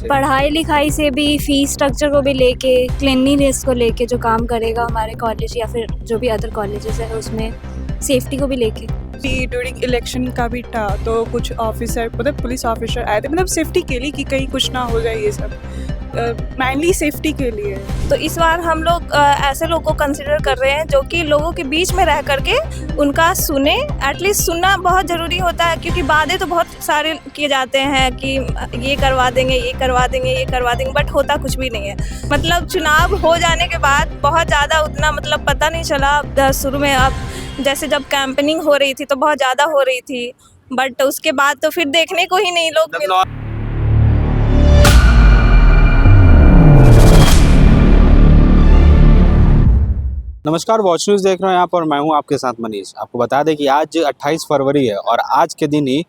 से? पढ़ाई लिखाई से भी, फीस स्ट्रक्चर को भी लेके, क्लीनलीनेस को लेके जो काम करेगा हमारे कॉलेज या फिर जो भी अदर कॉलेजेस है उसमें सेफ्टी को भी लेके। ड्यूरिंग इलेक्शन का भी था तो कुछ ऑफिसर मतलब पुलिस ऑफिसर आए थे मतलब सेफ्टी के लिए कि कहीं कुछ ना हो जाए, ये सब मेनली सेफ्टी के लिए। तो इस बार हम लोग ऐसे लोगों को कंसिडर कर रहे हैं जो कि लोगों के बीच में रह करके उनका सुने। एटलीस्ट सुनना बहुत ज़रूरी होता है, क्योंकि वादे तो बहुत सारे किए जाते हैं कि ये करवा देंगे, ये करवा देंगे, ये करवा देंगे, बट होता कुछ भी नहीं है। मतलब चुनाव हो जाने के बाद बहुत ज़्यादा उतना मतलब पता नहीं चला शुरू में। अब जैसे जब कैंपेनिंग हो रही थी तो बहुत ज़्यादा हो रही थी, बट उसके बाद तो फिर देखने को ही नहीं लोग मिल। नमस्कार, वॉच न्यूज़ देख रहे हैं यहाँ पर। मैं हूँ आपके साथ मनीष। आपको बता दें कि आज 28 फरवरी है और आज के दिन ही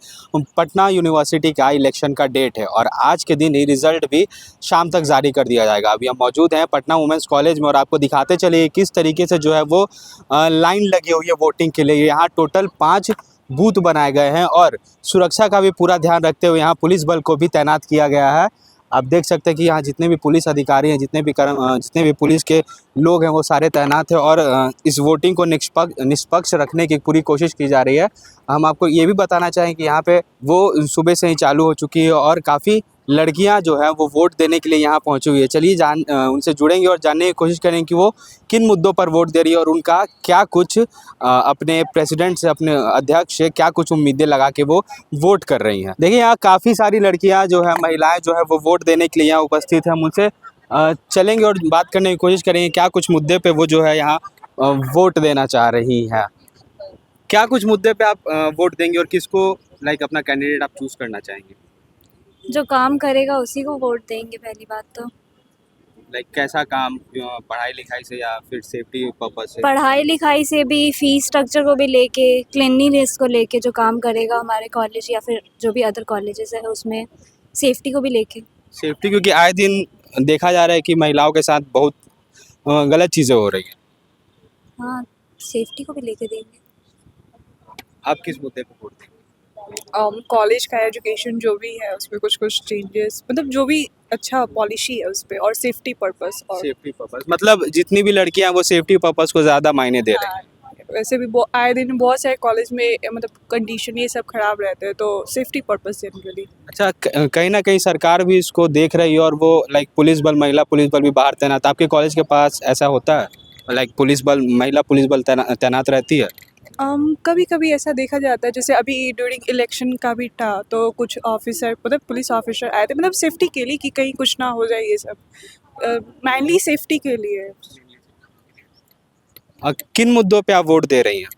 पटना यूनिवर्सिटी का इलेक्शन का डेट है और आज के दिन ही रिज़ल्ट भी शाम तक जारी कर दिया जाएगा। अभी हम मौजूद हैं पटना वुमेंस कॉलेज में और आपको दिखाते चलिए किस तरीके से जो है वो लाइन लगी हुई है वोटिंग के लिए। यहाँ टोटल 5 बूथ बनाए गए हैं और सुरक्षा का भी पूरा ध्यान रखते हुए यहाँ पुलिस बल को भी तैनात किया गया है। आप देख सकते हैं कि यहाँ जितने भी पुलिस अधिकारी हैं, जितने भी पुलिस के लोग हैं वो सारे तैनात हैं और इस वोटिंग को निष्पक्ष रखने की पूरी कोशिश की जा रही है। हम आपको ये भी बताना चाहें कि यहाँ पे वो सुबह से ही चालू हो चुकी है और काफ़ी लड़कियां जो है वो वोट देने के लिए यहाँ पहुँची हुई है। चलिए उनसे जुड़ेंगे और जानने की कोशिश करेंगे कि वो किन मुद्दों पर वोट दे रही है और उनका क्या कुछ अपने प्रेसिडेंट से, अपने अध्यक्ष से क्या कुछ उम्मीदें लगा के वो वोट कर रही हैं। देखिए यहाँ काफ़ी सारी लड़कियाँ जो है, महिलाएं जो है वो वोट देने के लिए यहाँ उपस्थित हैं। हम उनसे चलेंगे और बात करने की कोशिश करेंगे क्या कुछ मुद्दे पे वो जो है यहाँ वोट देना चाह रही है। क्या कुछ मुद्दे पे आप वोट देंगे और किसको अपना कैंडिडेट आप चूज़ करना चाहेंगे? जो काम करेगा उसी को वोट देंगे पहली बात तो। कैसा काम, पढ़ाई लिखाई से या फिर सेफ्टी पर्पस से? पढ़ाई लिखाई से भी, फीस स्ट्रक्चर को भी लेके, क्लीनलीनेस को लेके जो काम करेगा हमारे कॉलेज या फिर जो भी अदर कॉलेजेस है उसमें सेफ्टी को भी लेके। सेफ्टी, क्योंकि आए दिन देखा जा रहा है कि महिलाओं के साथ बहुत गलत चीज़ें हो रही हैं। हाँ, सेफ्टी को भी लेके देंगे। आप किस मुद्दे पे वोट देंगे? कॉलेज का एजुकेशन जो भी है उसमें कुछ कुछ चेंजेस, मतलब जो भी अच्छा पॉलिसी है उस पर, और सेफ्टी पर्पस। और सेफ्टी पर्पस मतलब जितनी भी लड़कियां हैं वो सेफ्टी पर्पस को ज़्यादा मायने दे रही हैं। वैसे भी आए दिन बहुत सारे कॉलेज में मतलब कंडीशन ये सब खराब रहते हैं, तो सेफ्टी पर्पस जनरली। अच्छा, कहीं ना कहीं सरकार भी इसको देख रही है और वो पुलिस बल, महिला पुलिस बल भी बाहर तैनात। आपके कॉलेज के पास ऐसा होता है पुलिस बल, महिला पुलिस बल तैनात रहती है? कभी कभी ऐसा देखा जाता है, जैसे अभी ड्यूरिंग इलेक्शन का भी था तो कुछ ऑफिसर मतलब पुलिस ऑफिसर आए थे मतलब सेफ्टी के लिए कि कहीं कुछ ना हो जाए, ये सब मेनली सेफ्टी के लिए। किन मुद्दों पे आप वोट दे रही हैं?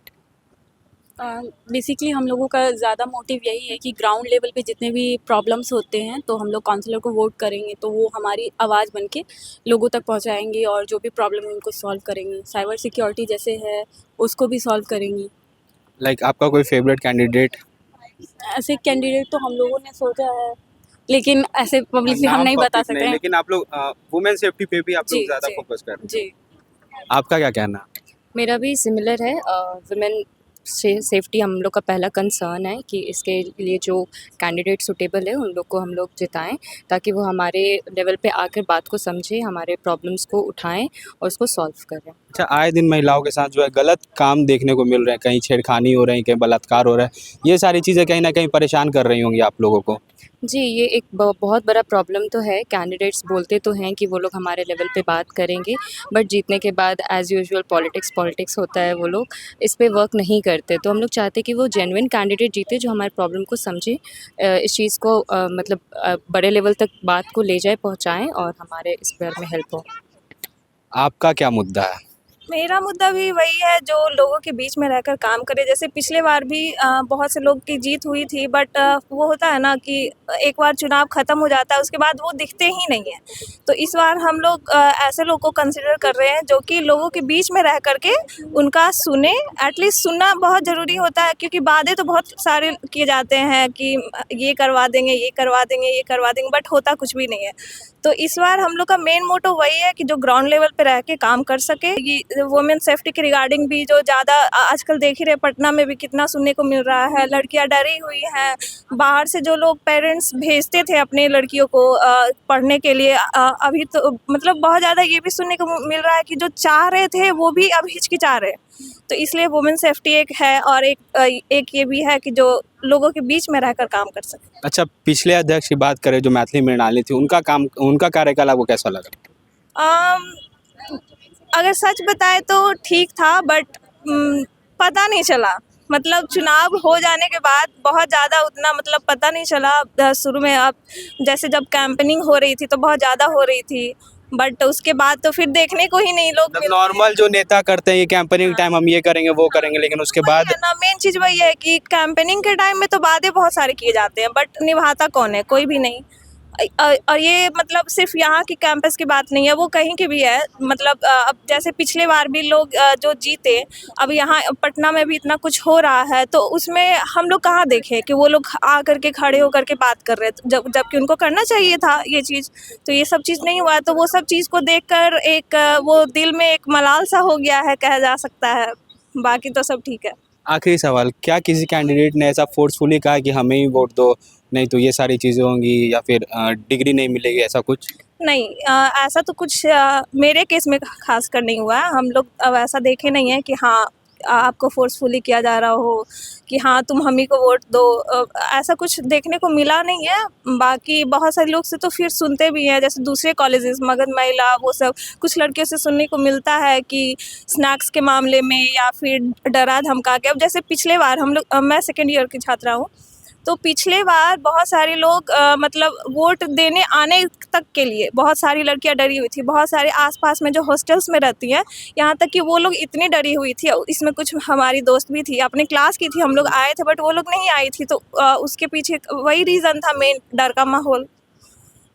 बेसिकली हम लोगों का ज़्यादा मोटिव यही है कि ग्राउंड लेवल पे जितने भी प्रॉब्लम्स होते हैं तो हम लोग काउंसलर को वोट करेंगे तो वो हमारी आवाज़ बन के लोगों तक पहुंचाएंगे और जो भी प्रॉब्लम है उनको सॉल्व करेंगे। साइबर सिक्योरिटी जैसे है उसको भी सॉल्व करेंगी। आपका कोई फेवरेट कैंडिडेट? ऐसे कैंडिडेट तो हम लोगों ने सोचा है, लेकिन ऐसे पब्लिकली हम नहीं बता सकते हैं। लेकिन आप लोग वुमेन सेफ्टी पे भी आप लोग जी, ज़्यादा जी, फोकस कर रहे हैं। जी, आपका क्या कहना है? मेरा भी सिमिलर है। वुमेन सेफ्टी हम लोग का पहला कंसर्न है कि इसके लिए जो कैंडिडेट सुटेबल है उन लोग को हम लोग जिताएं ताकि वो हमारे लेवल पे आकर बात को समझें, हमारे प्रॉब्लम्स को उठाएं और उसको सॉल्व करें। अच्छा, आए दिन महिलाओं के साथ जो है गलत काम देखने को मिल रहे हैं, कहीं छेड़खानी हो रही है, कहीं बलात्कार हो रहा है। ये सारी चीज़ें कहीं ना कहीं परेशान कर रही होंगी आप लोगों को। जी, ये एक बहुत बड़ा प्रॉब्लम तो है। कैंडिडेट्स बोलते तो हैं कि वो लोग हमारे लेवल पे बात करेंगे, बट जीतने के बाद एज़ यूजुअल पॉलिटिक्स होता है, वो लोग इस पे वर्क नहीं करते। तो हम लोग चाहते हैं कि वो जेन्युइन कैंडिडेट जीते जो हमारे प्रॉब्लम को समझे, इस चीज़ को बड़े लेवल तक बात को ले जाए, पहुँचाएँ और हमारे इस बारे में हेल्प हो। आपका क्या मुद्दा है? मेरा मुद्दा भी वही है जो लोगों के बीच में रहकर काम करे। जैसे पिछले बार भी बहुत से लोग की जीत हुई थी, बट वो होता है ना कि एक बार चुनाव ख़त्म हो जाता है उसके बाद वो दिखते ही नहीं है। तो इस बार हम लोग ऐसे लोग को कंसिडर कर रहे हैं जो कि लोगों के बीच में रह कर के उनका सुने। एटलीस्ट सुनना बहुत ज़रूरी होता है, क्योंकि वादे तो बहुत सारे किए जाते हैं कि ये करवा देंगे, ये करवा देंगे, ये करवा देंगे, बट होता कुछ भी नहीं है। तो इस बार हम लोग का मेन मोटो वही है कि जो ग्राउंड लेवल पे रह के काम कर सके। ये वुमेन सेफ्टी के रिगार्डिंग भी जो ज़्यादा आजकल देख ही रहे, पटना में भी कितना सुनने को मिल रहा है, लड़कियां डरी हुई हैं। बाहर से जो लोग पेरेंट्स भेजते थे अपने लड़कियों को पढ़ने के लिए, अभी तो मतलब बहुत ज़्यादा ये भी सुनने को मिल रहा है कि जो चाह रहे थे वो भी अब हिचकिचा रहे। तो इसलिए वुमेन सेफ्टी एक है, और एक ये भी है कि जो लोगों के बीच में रहकर काम कर सके। अच्छा, पिछले अध्यक्ष की बात करें जो मैथिली मृणालिनी थी, उनका कार्यकाल आपको कैसा लगा? अम, अगर सच बताएं तो ठीक था, बट पता नहीं चला। मतलब चुनाव हो जाने के बाद बहुत ज़्यादा उतना मतलब पता नहीं चला। शुरू में अब जैसे जब कैंपेनिंग हो रही थी तो बहुत ज़्यादा हो रही थी, बट उसके बाद तो फिर देखने को ही नहीं लोग मतलब मिलते नॉर्मल जो नेता करते हैं ये कैंपेनिंग टाइम हम ये करेंगे वो करेंगे, लेकिन उसके बाद है ना। मेन चीज़ वही है कि कैंपेनिंग के टाइम में तो वादे बहुत सारे किए जाते हैं, बट निभाता कौन है? कोई भी नहीं। और ये मतलब सिर्फ यहाँ की कैंपस की बात नहीं है, वो कहीं की भी है। मतलब अब जैसे पिछले बार भी लोग जो जीते, अब यहाँ पटना में भी इतना कुछ हो रहा है, तो उसमें हम लोग कहाँ देखे कि वो लोग आ करके खड़े होकर के बात कर रहे थे, जबकि उनको करना चाहिए था ये चीज़। तो ये सब चीज़ नहीं हुआ, तो वो सब चीज़ को देखकर एक वो दिल में एक मलाल सा हो गया है, कहा जा सकता है। बाकी तो सब ठीक है। आखिरी सवाल, क्या किसी कैंडिडेट ने ऐसा फोर्सफुली कहा कि हमें ही वोट दो, नहीं तो ये सारी चीज़ें होंगी या फिर डिग्री नहीं मिलेगी, ऐसा कुछ? नहीं, ऐसा तो कुछ मेरे केस में खासकर नहीं हुआ है। हम लोग अब ऐसा देखे नहीं है कि हाँ आपको फोर्सफुली किया जा रहा हो कि हाँ तुम हम ही को वोट दो। ऐसा कुछ देखने को मिला नहीं है। बाकी बहुत सारे लोग से तो फिर सुनते भी हैं, जैसे दूसरे कॉलेजेस मगध महिला वो सब, कुछ लड़कियों से सुनने को मिलता है कि स्नैक्स के मामले में या फिर डरा धमका के। अब जैसे पिछले बार हम लोग, मैं सेकेंड ईयर की छात्रा हूँ, तो पिछले बार बहुत सारे लोग मतलब वोट देने आने तक के लिए बहुत सारी लड़कियां डरी हुई थी। बहुत सारे आसपास में जो हॉस्टल्स में रहती हैं, यहाँ तक कि वो लोग इतनी डरी हुई थी। इसमें कुछ हमारी दोस्त भी थी, अपने क्लास की थी, हम लोग आए थे बट वो लोग नहीं आई थी। तो उसके पीछे वही रीज़न था मेन, डर का माहौल।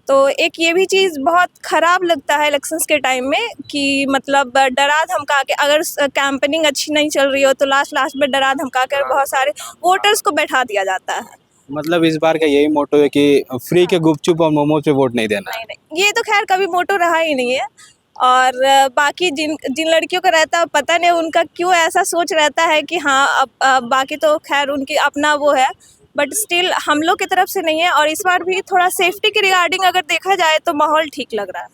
तो एक ये भी चीज़ बहुत ख़राब लगता है इलेक्शंस के टाइम में कि मतलब डरा धमका के, अगर कैंपेनिंग अच्छी नहीं चल रही हो तो लास्ट में डरा धमका कर बहुत सारे वोटर्स को बैठा दिया जाता है। मतलब इस बार का यही मोटो है कि फ्री के गुपचुप और मोमोज पे वोट नहीं देना। नहीं, ये तो खैर कभी मोटो रहा ही नहीं है। और बाकी जिन जिन लड़कियों का रहता है, पता नहीं उनका क्यों ऐसा सोच रहता है कि हाँ अब बाकी तो खैर उनकी अपना वो है, बट स्टिल हम लोग की तरफ से नहीं है। और इस बार भी थोड़ा सेफ्टी के रिगार्डिंग अगर देखा जाए तो माहौल ठीक लग रहा है।